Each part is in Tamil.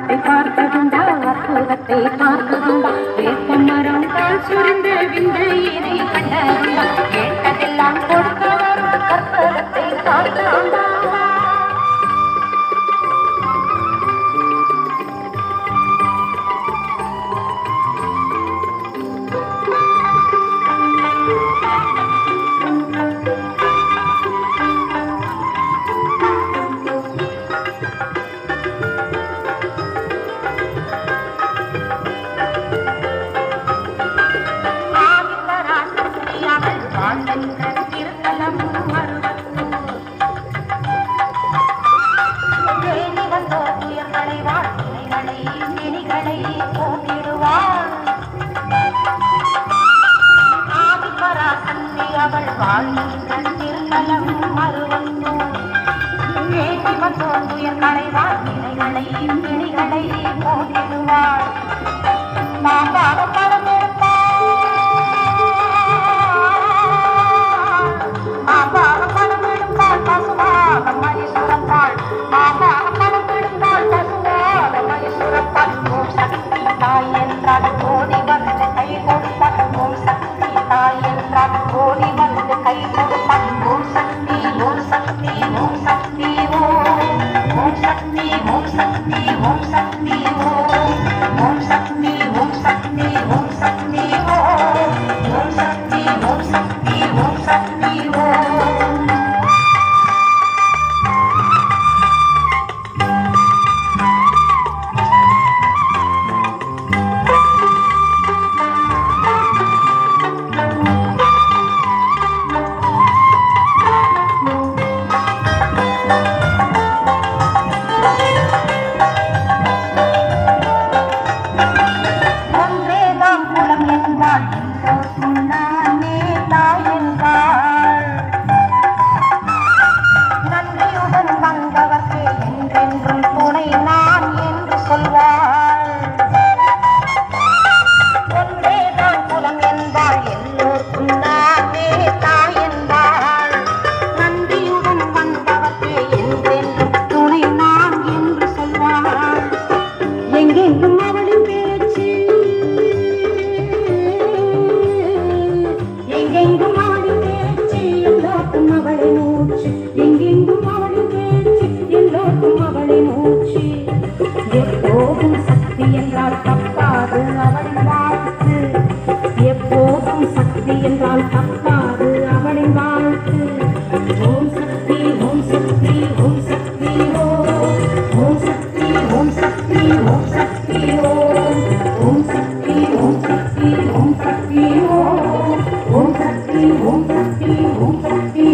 அற்புதத்தை பார்த்ததுண்டா அற்புதத்தை பார்த்ததுண்டா வேப்பமரம் கால் சுரிந்த விந்தையினை கண்டதுண்டா கேட்டதெல்லாம் கொடுத்தவர் அற்புதத்தை பார்த்ததுண்டா அவள் வாழ்கின்ற திருத்தலம் மறுவந்தோ ஏசிவந்தோர் துயர் களைவார் நிலைகளை கிளிகளை போட்டிடுவாள் மாபாக படம் எடுப்பாள் பசுவாக மணி சுரப்பாள் மாபாக படம் எடுப்பாள் பசுவாக மணி சுரப்பாள் ஓம் சக்தி தாய் என்றால் ஓடி வந்து கை கொடுப்பாள் ஓம் சக்தி தாய் என்றால் ஓடி வந்து கை கொடுப்பாள் ஓம் சக்தி ஓம் சக்தி ஓம் சக்தி ஓம் சக்தி ஓம் சக்தி ஓம் சக்தி ஓம் சக்தி ஓம் சக்தி ஓம் சக்தி ஓம் சக்தி ஓம் சக்தி ஓம் சக்தி எப்போதும் சக்தி என்றால் தப்பாது அவளின் வாழ்த்து எப்போதும் சக்தி என்றால் தப்பாது அவளின் வாழ்த்து ஓம் சக்தி ஓம் சக்தி ஓம் சக்தி ஓம் சக்தி ஓம் சக்தி ஓம் சக்தி ஓம் சக்தி ஓம் சக்தி ஓம் சக்தி ஓம் சக்தி ஓம் சக்தி ஓம் சக்தி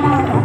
Thank you.